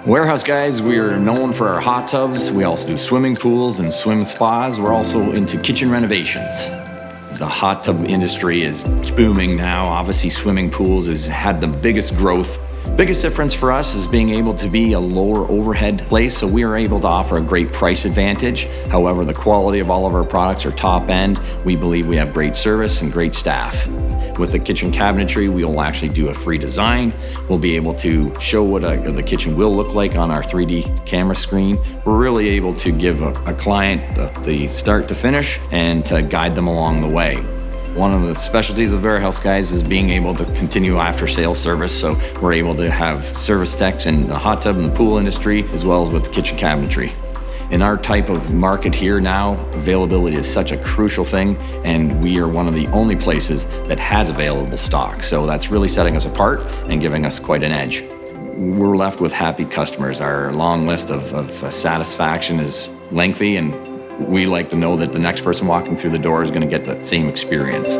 Warehouse guys, we are known for our hot tubs. We also do swimming pools and swim spas. We're also into kitchen renovations. The hot tub industry is booming now. Obviously, swimming pools has had the biggest growth. Biggest difference for us is being able to be a lower overhead place, so we are able to offer a great price advantage. However, the quality of all of our products are top end. We believe we have great service and great staff. With the kitchen cabinetry, we will actually do a free design. We'll be able to show what the kitchen will look like on our 3D camera screen. We're really able to give a client the start to finish and to guide them along the way. One of the specialties of Warehouse guys is being able to continue after sales service, so we're able to have service techs in the hot tub and the pool industry, as well as with the kitchen cabinetry. In our type of market here now, availability is such a crucial thing, and we are one of the only places that has available stock. So that's really setting us apart and giving us quite an edge. We're left with happy customers. Our long list of satisfaction is lengthy, and we like to know that the next person walking through the door is going to get that same experience.